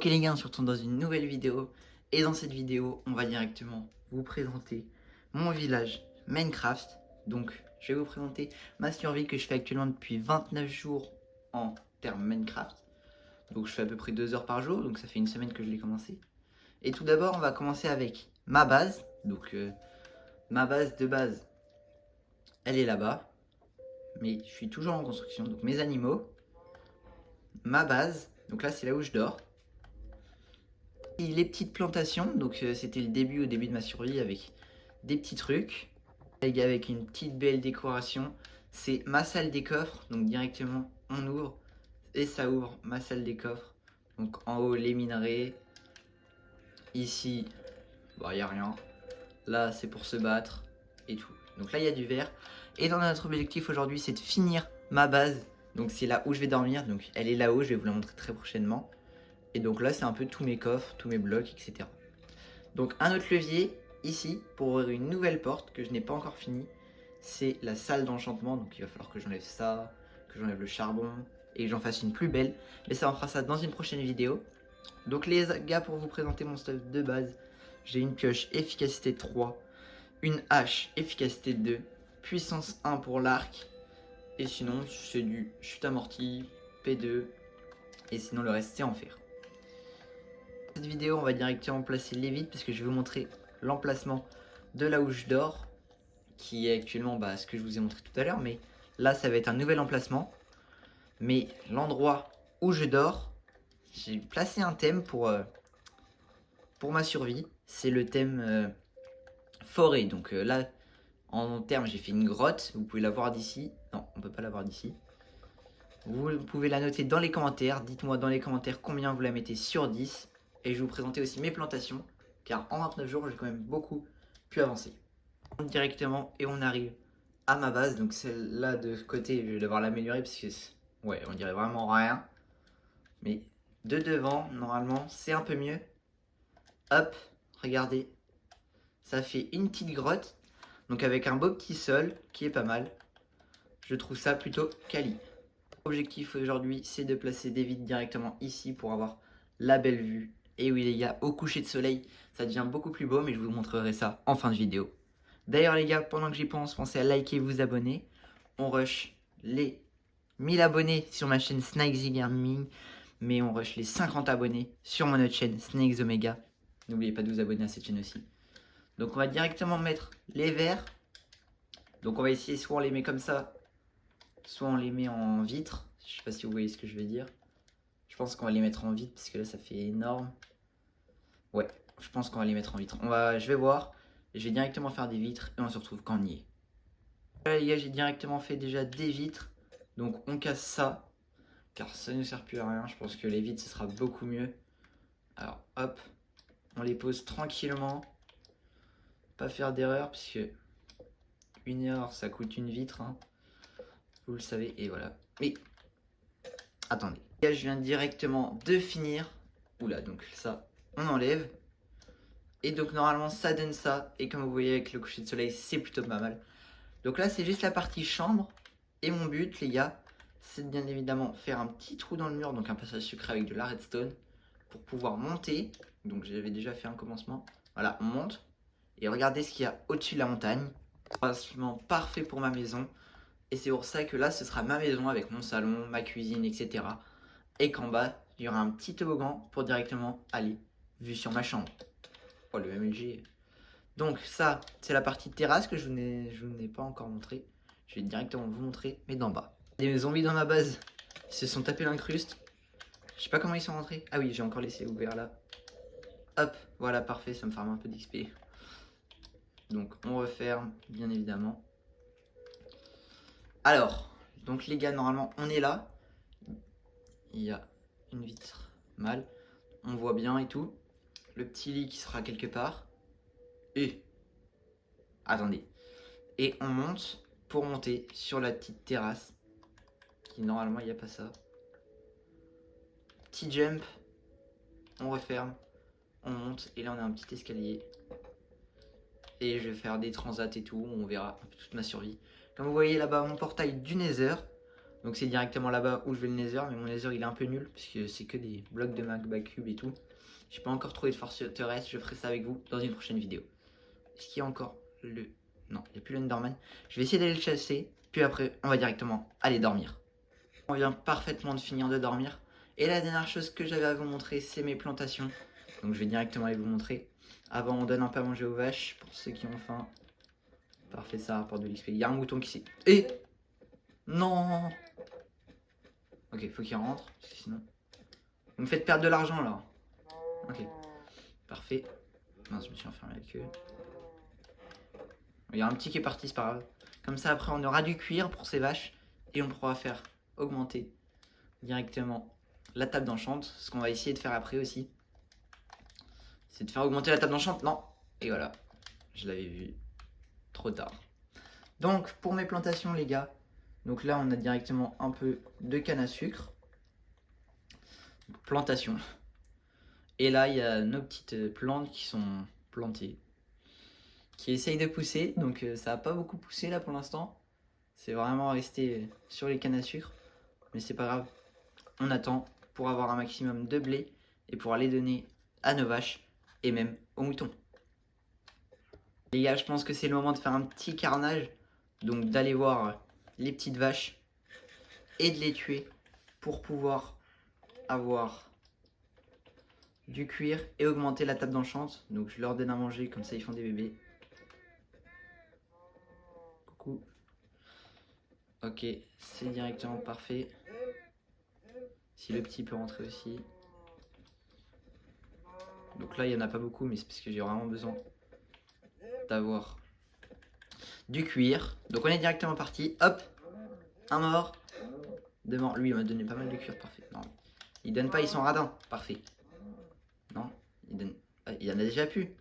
Ok les gars, on se retrouve dans une nouvelle vidéo. Et dans cette vidéo, on va directement vous présenter mon village Minecraft. Donc, je vais vous présenter ma survie que je fais actuellement depuis 29 jours en termes Minecraft. Donc, je fais à peu près 2 heures par jour, donc ça fait une semaine que je l'ai commencé. Et tout d'abord, on va commencer avec ma base. Donc, ma base de base, elle est là-bas. Mais je suis toujours en construction. Donc, mes animaux, ma base. Donc là, c'est là où je dors. Et les petites plantations, donc c'était le début au début de ma survie avec des petits trucs, avec une petite belle décoration. C'est ma salle des coffres, donc directement on ouvre et ça ouvre ma salle des coffres. Donc en haut les minerais, ici il n'y a rien, là c'est pour se battre et tout. Donc là il y a du verre. Et dans notre objectif aujourd'hui c'est de finir ma base, donc c'est là où je vais dormir, donc elle est là-haut, je vais vous la montrer très prochainement. Et donc là c'est un peu tous mes coffres, tous mes blocs, etc. Donc un autre levier ici pour ouvrir une nouvelle porte que je n'ai pas encore fini, c'est la salle d'enchantement. Donc il va falloir que j'enlève ça, que j'enlève le charbon et que j'en fasse une plus belle. Mais ça on fera ça dans une prochaine vidéo. Donc les gars, pour vous présenter mon stuff de base, j'ai une pioche efficacité 3, une hache efficacité 2, puissance 1 pour l'arc. Et sinon c'est du chute amorti, P2 et sinon le reste c'est en fer. Cette vidéo on va directement placer les vides parce que je vais vous montrer l'emplacement de là où je dors, qui est actuellement ce que je vous ai montré tout à l'heure, mais là ça va être un nouvel emplacement. Mais l'endroit où je dors, j'ai placé un thème pour ma survie, c'est le thème forêt. Donc là en termes j'ai fait une grotte, vous pouvez la voir d'ici, non on peut pas la voir d'ici. Vous pouvez la noter dans les commentaires, dites-moi dans les commentaires combien vous la mettez sur 10. Et je vais vous présenter aussi mes plantations, car en 29 jours j'ai quand même beaucoup pu avancer. On monte directement et on arrive à ma base, donc celle-là de côté je vais devoir l'améliorer parce que ouais on dirait vraiment rien. Mais de devant normalement c'est un peu mieux. Hop, regardez, ça fait une petite grotte, donc avec un beau petit sol qui est pas mal. Je trouve ça plutôt quali. L'objectif aujourd'hui c'est de placer des vides directement ici pour avoir la belle vue. Et oui les gars, au coucher de soleil ça devient beaucoup plus beau, mais je vous montrerai ça en fin de vidéo. D'ailleurs les gars, pendant que j'y pense, pensez à liker et vous abonner. On rush les 1000 abonnés sur ma chaîne Snakesy Gaming, mais on rush les 50 abonnés sur mon autre chaîne Snakes Omega. N'oubliez pas de vous abonner à cette chaîne aussi. Donc on va directement mettre les verres. Donc on va essayer, soit on les met comme ça, soit on les met en vitre. Je sais pas si vous voyez ce que je veux dire. Je pense qu'on va les mettre en vitre parce que là ça fait énorme. Ouais, je pense qu'on va les mettre en vitre. Je vais voir. Je vais directement faire des vitres et on se retrouve quand on y est. Là les gars, j'ai directement fait déjà des vitres. Donc on casse ça, car ça ne sert plus à rien. Je pense que les vitres ce sera beaucoup mieux. Alors hop, on les pose tranquillement. Pas faire d'erreur puisque une erreur ça coûte une vitre, hein. Vous le savez. Et voilà. Mais attendez, là je viens directement de finir. Oula, donc ça on enlève. Et donc normalement ça donne ça. Et comme vous voyez avec le coucher de soleil c'est plutôt pas mal. Donc là c'est juste la partie chambre. Et mon but les gars, c'est de bien évidemment faire un petit trou dans le mur. Donc un passage secret avec de la redstone. Pour pouvoir monter. Donc j'avais déjà fait un commencement. Voilà, on monte. Et regardez ce qu'il y a au-dessus de la montagne. Franchement parfait pour ma maison. Et c'est pour ça que là ce sera ma maison avec mon salon, ma cuisine, etc. Et qu'en bas il y aura un petit toboggan pour directement aller vue sur ma chambre. Oh le MLG. Donc ça c'est la partie terrasse que je vous n'ai pas encore montré. Je vais directement vous montrer, mais d'en bas. Des zombies dans ma base, ils se sont tapés l'incruste. Je sais pas comment ils sont rentrés. Ah oui, j'ai encore laissé ouvert là. Hop, voilà, parfait, ça me farme un peu d'XP. Donc on referme, bien évidemment. Alors, donc les gars, normalement on est là. Il y a une vitre mal. On voit bien et tout. Le petit lit qui sera quelque part. Et attendez. Et on monte pour monter sur la petite terrasse. Qui normalement il n'y a pas ça. Petit jump. On referme. On monte. Et là on a un petit escalier. Et je vais faire des transats et tout. On verra toute ma survie. Comme vous voyez là-bas, mon portail du Nether. Donc c'est directement là-bas où je vais le nether, mais mon nether il est un peu nul, parce que c'est que des blocs de magma cube et tout. J'ai pas encore trouvé de forteresse, je ferai ça avec vous dans une prochaine vidéo. Est-ce qu'il y a encore le... Non, il n'y a plus l'Enderman. Je vais essayer d'aller le chasser, puis après on va directement aller dormir. On vient parfaitement de finir de dormir. Et la dernière chose que j'avais à vous montrer, c'est mes plantations. Donc je vais directement aller vous montrer. Avant, on donne un peu à manger aux vaches, pour ceux qui ont faim. Parfait, ça rapporte de l'XP. Il y a un mouton qui s'est... Et non. Ok, faut qu'il rentre, parce que sinon... Vous me faites perdre de l'argent, là. Ok, parfait. Mince, je me suis enfermé avec eux. Il y a un petit qui est parti, c'est pas grave. Comme ça, après, on aura du cuir pour ces vaches. Et on pourra faire augmenter directement la table d'enchant. Ce qu'on va essayer de faire après aussi. C'est de faire augmenter la table d'enchant. Non. Et voilà. Je l'avais vu. Trop tard. Donc, pour mes plantations, les gars. Donc là, on a directement un peu de canne à sucre. Plantation. Et là, il y a nos petites plantes qui sont plantées. Qui essayent de pousser. Donc ça n'a pas beaucoup poussé là pour l'instant. C'est vraiment resté sur les cannes à sucre. Mais c'est pas grave. On attend pour avoir un maximum de blé. Et pour aller donner à nos vaches. Et même aux moutons. Les gars, je pense que c'est le moment de faire un petit carnage. Donc d'aller voir les petites vaches. Et de les tuer. Pour pouvoir avoir du cuir et augmenter la table d'enchant. Donc je leur donne à manger, comme ça ils font des bébés. Coucou. Ok, c'est directement parfait. Si le petit peut rentrer aussi. Donc là il n'y en a pas beaucoup, mais c'est parce que j'ai vraiment besoin d'avoir du cuir. Donc on est directement parti. Hop, un mort. Deux morts. Lui il m'a donné pas mal de cuir, parfait. Non, il donne pas, ils sont radins, parfait. Non, il donne... Ah, il y en a déjà plus.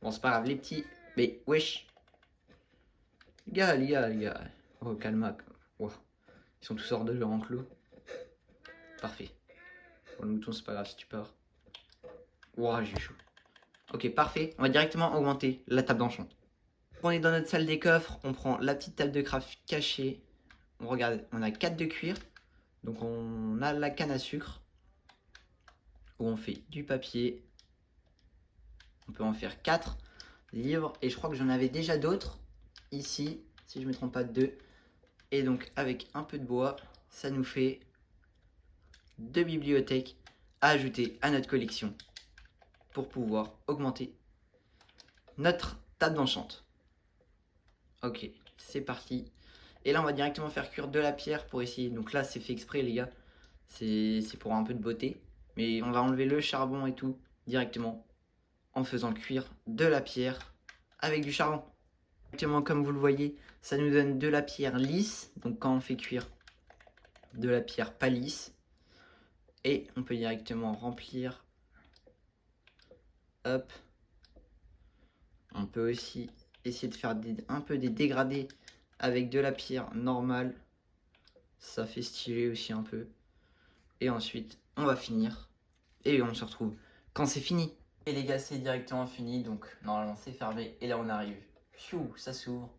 Bon c'est pas grave, les petits. Mais wesh. Les gars. Oh calma. Wow. Ils sont tous hors de leur enclos. Parfait. Pour le mouton c'est pas grave si tu pars. Wow, j'ai chaud. Ok, parfait. On va directement augmenter la table d'enchant. On est dans notre salle des coffres. On prend la petite table de craft cachée. On regarde, on a 4 de cuir. Donc on a la canne à sucre. Où on fait du papier. On peut en faire 4 livres. Et je crois que j'en avais déjà d'autres. Ici, si je ne me trompe pas, 2. Et donc avec un peu de bois, ça nous fait 2 bibliothèques à ajouter à notre collection. Pour pouvoir augmenter notre table d'enchant. Ok, c'est parti. Et là, on va directement faire cuire de la pierre pour essayer. Donc là, c'est fait exprès, les gars. C'est pour un peu de beauté. Mais on va enlever le charbon et tout directement en faisant cuire de la pierre avec du charbon. Exactement comme vous le voyez, ça nous donne de la pierre lisse. Donc quand on fait cuire de la pierre pas lisse. Et on peut directement remplir. Hop. On peut aussi essayer de faire un peu des dégradés avec de la pierre normale. Ça fait stylé aussi un peu. Et ensuite, on va finir. Et on se retrouve quand c'est fini. Et les gars, c'est directement fini. Donc, normalement, c'est fermé. Et là, on arrive. Pfiou, ça s'ouvre.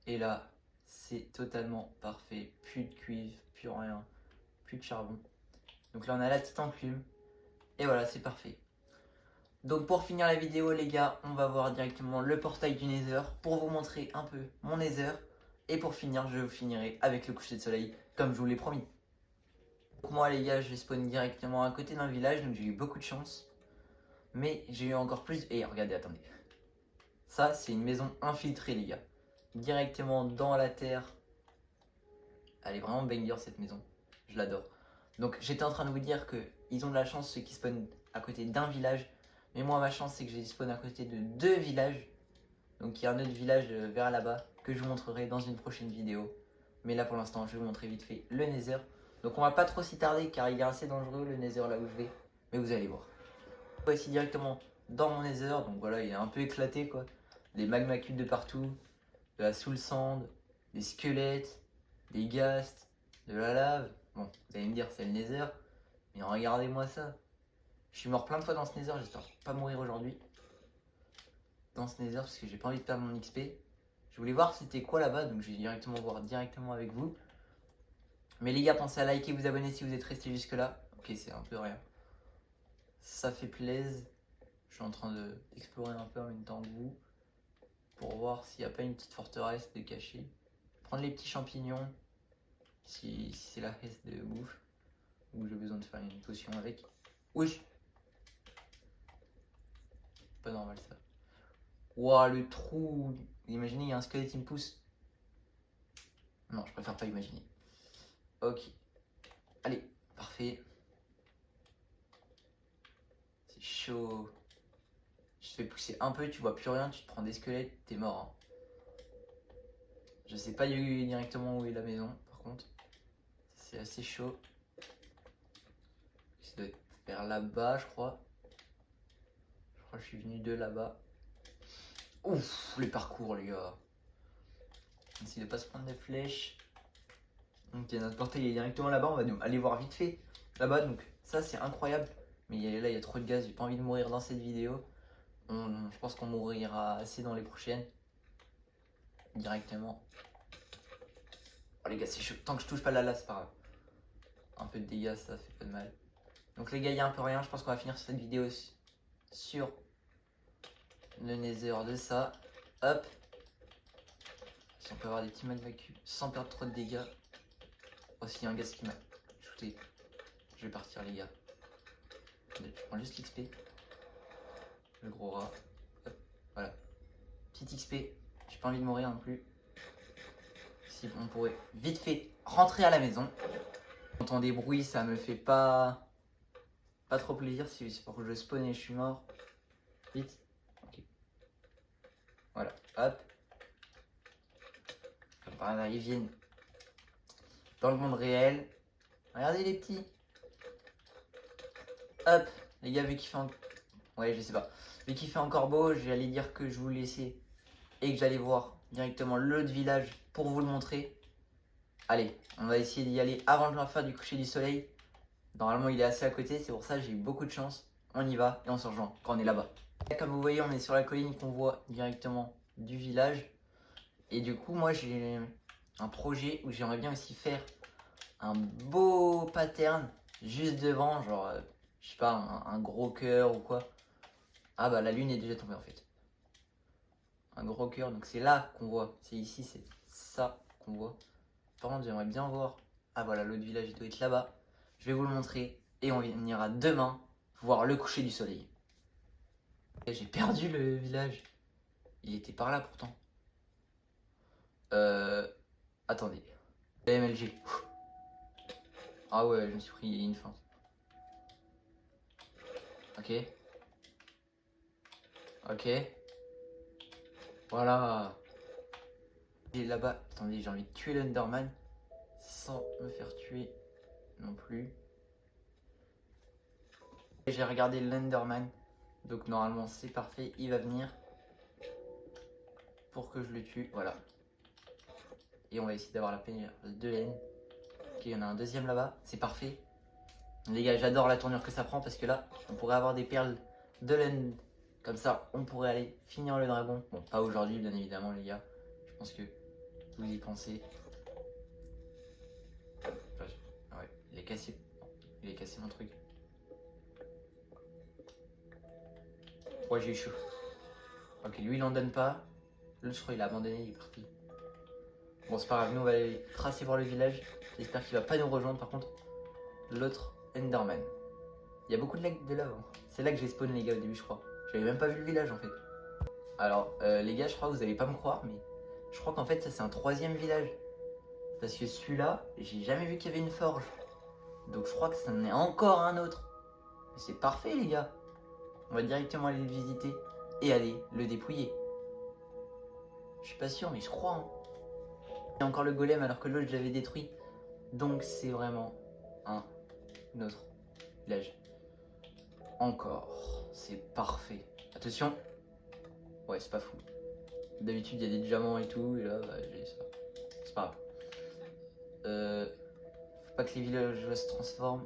Et là, c'est totalement parfait. Plus de cuivre, plus rien. Plus de charbon. Donc là, on a la petite enclume. Et voilà, c'est parfait. Donc pour finir la vidéo les gars, on va voir directement le portail du Nether pour vous montrer un peu mon Nether. Et pour finir, je finirai avec le coucher de soleil comme je vous l'ai promis. Donc moi les gars, je spawn directement à côté d'un village, donc j'ai eu beaucoup de chance. Mais j'ai eu encore plus... Et regardez, attendez. Ça, c'est une maison infiltrée les gars. Directement dans la terre. Elle est vraiment banger cette maison. Je l'adore. Donc j'étais en train de vous dire que ils ont de la chance ceux qui spawnent à côté d'un village. Mais moi ma chance c'est que j'ai spawn à côté de 2 villages. Donc il y a un autre village vers là-bas que je vous montrerai dans une prochaine vidéo. Mais là pour l'instant je vais vous montrer vite fait le Nether. Donc on va pas trop s'y tarder car il est assez dangereux le Nether là où je vais. Mais vous allez voir. On va ici directement dans mon Nether. Donc voilà, il est un peu éclaté quoi. Des magma cubes de partout. De la soul sand. Des squelettes. Des ghasts. De la lave. Bon, vous allez me dire c'est le Nether. Mais regardez-moi ça. Je suis mort plein de fois dans ce Nether, j'espère pas mourir aujourd'hui. Dans ce Nether parce que j'ai pas envie de perdre mon XP. Je voulais voir c'était quoi là-bas, donc je vais directement voir directement avec vous. Mais les gars, pensez à liker, vous abonner si vous êtes resté jusque là. Ok, c'est un peu rien. Ça fait plaisir. Je suis en train d'explorer un peu en même temps que vous. Pour voir s'il n'y a pas une petite forteresse de cachée. Prendre les petits champignons. Si c'est la reste de bouffe. Ou j'ai besoin de faire une potion avec. Oui. Pas normal ça. Ouah, le trou. Imaginez, il y a un squelette qui me pousse. Non, je préfère pas imaginer. Ok. Allez, parfait. C'est chaud. Je te fais pousser un peu, tu vois plus rien, tu te prends des squelettes, t'es mort. Hein. Je sais pas directement où est la maison, par contre. C'est assez chaud. Ça doit être vers là-bas, je crois. Je crois que je suis venu de là-bas. Ouf, les parcours, les gars. Essaye de pas se prendre des flèches. Donc notre portail est directement là-bas, on va aller voir vite fait là-bas. Donc ça c'est incroyable. Mais là il y a trop de gaz, j'ai pas envie de mourir dans cette vidéo. Je pense qu'on mourira assez dans les prochaines. Directement. Oh les gars c'est chaud, tant que je touche pas là c'est pas grave. Un peu de dégâts ça fait pas de mal. Donc les gars il y a un peu rien, je pense qu'on va finir cette vidéo sur le nether de ça. Hop. Si on peut avoir des petits magma-cubes sans perdre trop de dégâts. Oh s'il y a un gaz qui m'a shooté. Je vais partir les gars. Je prends juste l'XP. Le gros rat. Hop, voilà. Petit XP. J'ai pas envie de mourir non plus. Si on pourrait vite fait rentrer à la maison. J'entends des bruits, ça me fait pas trop plaisir. Si c'est pour que je spawn et je suis mort. Vite. Ok. Voilà. Hop. Comme par hasard, ils viennent dans le monde réel. Regardez les petits. Hop. Les gars, vu qu'il fait ouais, je sais pas. Vu qu'il fait encore beau, j'allais dire que je vous laissais et que j'allais voir directement l'autre village pour vous le montrer. Allez, on va essayer d'y aller avant de faire du coucher du soleil. Normalement, il est assez à côté, c'est pour ça que j'ai eu beaucoup de chance. On y va et on se rejoint quand on est là-bas. Comme vous voyez, on est sur la colline qu'on voit directement du village. Et du coup, moi, j'ai un projet où j'aimerais bien aussi faire un beau pattern juste devant, genre, je sais pas, un gros cœur ou quoi. Ah bah la lune est déjà tombée en fait. Un gros cœur, donc c'est là qu'on voit. C'est ici, c'est ça qu'on voit. Par contre, j'aimerais bien voir. Ah voilà, l'autre village il doit être là-bas. Je vais vous le montrer et on ira demain voir le coucher du soleil. J'ai perdu le village. Il était par là pourtant. Attendez. MLG. Ah ouais, je me suis pris une feinte. Ok. Ok. Voilà. Et là-bas, attendez, j'ai envie de tuer l'Enderman sans me faire tuer non plus. J'ai regardé l'Enderman, donc normalement c'est parfait, il va venir pour que je le tue, voilà. Et on va essayer d'avoir la perle de laine. Ok, il y en a un deuxième là-bas, c'est parfait. Les gars, j'adore la tournure que ça prend parce que là, on pourrait avoir des perles de laine. Comme ça, on pourrait aller finir le dragon. Bon, pas aujourd'hui, bien évidemment, les gars. Je pense que vous y pensez. Ah ouais, il est cassé. Il est cassé mon truc. Ouais, j'ai eu chaud. Ok, lui, il en donne pas. L'autre, je crois, il a abandonné, il est parti. Bon, c'est pas grave, nous, on va aller tracer voir le village. J'espère qu'il va pas nous rejoindre, par contre. L'autre, Enderman. Il y a beaucoup de lave. Hein. C'est là que j'ai spawn, les gars, au début, je crois. J'avais même pas vu le village, en fait. Alors, les gars, je crois que vous allez pas me croire, mais je crois qu'en fait, ça, c'est un troisième village. Parce que celui-là, j'ai jamais vu qu'il y avait une forge. Donc, je crois que ça en est encore un autre. C'est parfait, les gars. On va directement aller le visiter et aller le dépouiller. Je suis pas sûr, mais je crois. Hein. Il y a encore le golem alors que l'autre, je l'avais détruit. Donc, c'est vraiment un autre village. Encore. C'est parfait. Attention. Ouais, c'est pas fou. D'habitude, il y a des diamants et tout. Et là, bah, j'ai ça. C'est pas grave. Faut pas que les villages se transforment.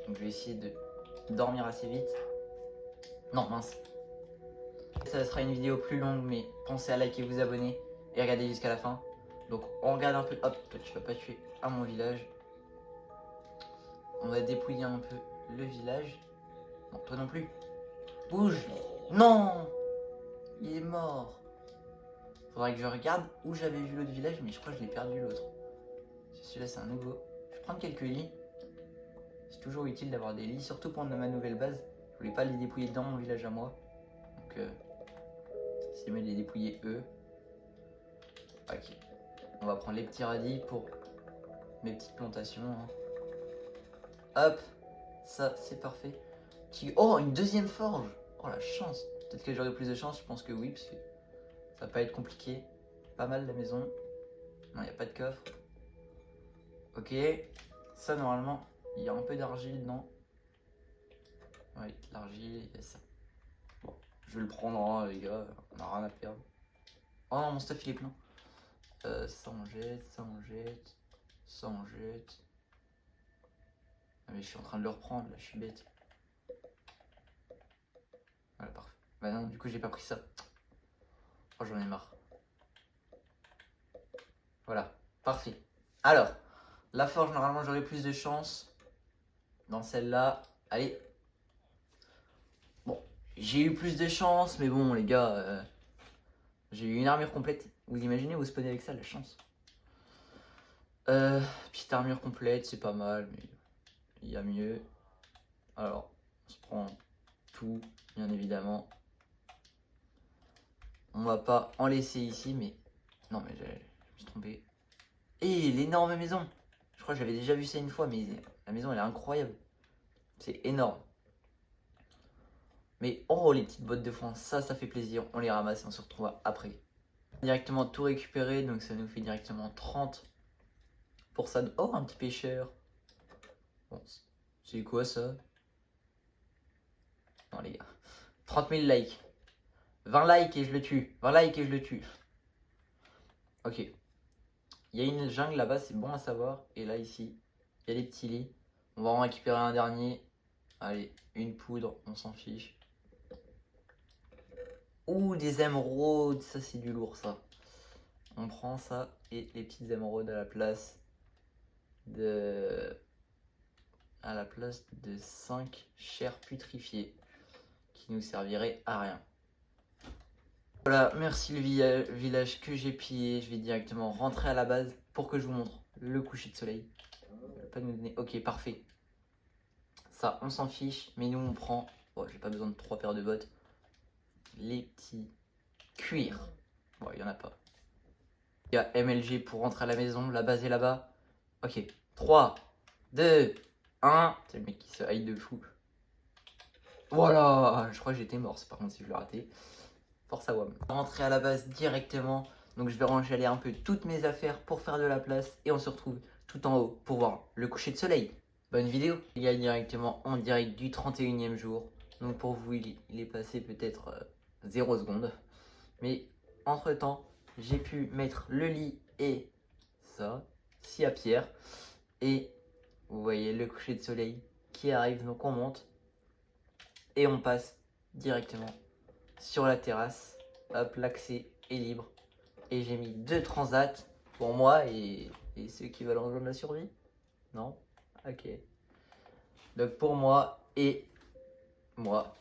Donc, je vais essayer de dormir assez vite. Non, mince. Ça sera une vidéo plus longue, mais pensez à liker, vous abonner et regarder jusqu'à la fin. Donc on regarde un peu. Hop, toi tu vas pas tuer à mon village. On va dépouiller un peu le village. Non, toi non plus. Bouge. Non. Il est mort. Faudrait que je regarde où j'avais vu l'autre village, mais je crois que je l'ai perdu l'autre. Celui-là c'est un nouveau. Je vais prendre quelques lits. C'est toujours utile d'avoir des lits, surtout pour ma nouvelle base. Je voulais pas les dépouiller dans mon village à moi. Donc c'est mieux de les dépouiller eux. Ok. On va prendre les petits radis pour mes petites plantations. Hein. Hop. Ça c'est parfait. Oh, une deuxième forge. Oh la chance. Peut-être que j'aurai plus de chance, je pense que oui, parce que ça va pas être compliqué. Pas mal la maison. Non, il n'y a pas de coffre. Ok. Ça, normalement, il y a un peu d'argile dedans. Oui, l'argile, il y a ça. Bon, je vais le prendre, hein, les gars. On n'a rien à perdre. Oh non, mon stuff, il est plein. Ça, on jette, ça, on jette. Ça, on jette. Ah, mais je suis en train de le reprendre, là, je suis bête. Voilà, parfait. Bah non, du coup, j'ai pas pris ça. Oh, j'en ai marre. Voilà, parfait. Alors, la forge, normalement, j'aurai plus de chance. Dans celle-là. Allez. Bon, j'ai eu plus de chance, mais bon, les gars, j'ai eu une armure complète. Vous imaginez, vous spawnez avec ça, la chance. Petite armure complète, c'est pas mal, mais il y a mieux. Alors, on se prend tout, bien évidemment. On va pas en laisser ici, mais... Non, mais je me suis trompé. Et l'énorme maison. Je crois que j'avais déjà vu ça une fois, mais la maison, elle est incroyable. C'est énorme. Mais oh, les petites bottes de foin, ça fait plaisir. On les ramasse et on se retrouve après. Directement tout récupérer, donc ça nous fait directement 30 pour ça. Oh, un petit pêcheur. Bon, c'est quoi ça? Non, les gars. 30 000 likes. 20 likes et je le tue. 20 likes et je le tue. Ok. Il y a une jungle là-bas, c'est bon à savoir. Et là, ici, il y a des petits lits. On va en récupérer un dernier. Allez, une poudre, on s'en fiche. Ouh, des émeraudes. Ça, c'est du lourd, ça. On prend ça et les petites émeraudes à la place de 5 chairs putrifiées qui nous serviraient à rien. Voilà, merci le village que j'ai pillé. Je vais directement rentrer à la base pour que je vous montre le coucher de soleil. Pas nous donner... Ok, parfait. Ça, on s'en fiche, mais nous on prend... Bon, j'ai pas besoin de 3 paires de bottes. Les petits cuirs. Bon, il y en a pas. Il y a MLG pour rentrer à la maison. La base est là-bas. Ok, 3, 2, 1. C'est le mec qui se haït de fou. Voilà, je crois que j'étais mort, par contre si je l'ai raté. Force à WAM. Rentrer à la base directement. Donc je vais ranger un peu toutes mes affaires pour faire de la place. Et on se retrouve tout en haut pour voir le coucher de soleil. Bonne vidéo. Il y a directement en direct du 31e jour. Donc pour vous, il est passé peut-être 0 seconde. Mais entre temps, j'ai pu mettre le lit et ça, si à pierre. Et vous voyez le coucher de soleil qui arrive. Donc on monte. Et on passe directement sur la terrasse. Hop, l'accès est libre. Et j'ai mis 2 transats pour moi et ceux qui veulent rejoindre la survie. Non? Ok. Donc pour moi et moi.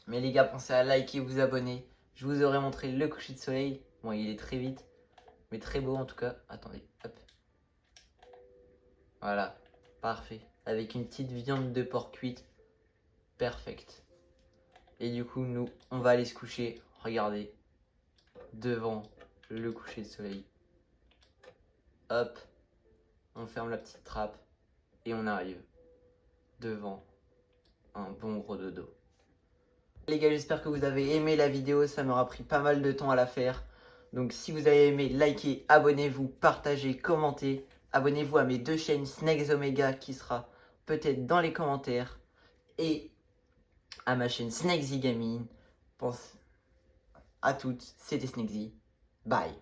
Mais les gars, pensez à liker, vous abonner. Je vous aurais montré le coucher de soleil. Bon, il est très vite, mais très beau en tout cas. Attendez, hop. Voilà, parfait. Avec une petite viande de porc cuite. Perfect. Et du coup, nous, on va aller se coucher. Regardez, devant le coucher de soleil. Hop, on ferme la petite trappe et on arrive devant un bon gros dodo. Les gars, j'espère que vous avez aimé la vidéo, ça m'aura pris pas mal de temps à la faire. Donc si vous avez aimé, likez, abonnez-vous, partagez, commentez. Abonnez-vous à mes 2 chaînes Snakes Omega qui sera peut-être dans les commentaires. Et à ma chaîne Snakesy Gaming. Pense à toutes, c'était Snakesy. Bye.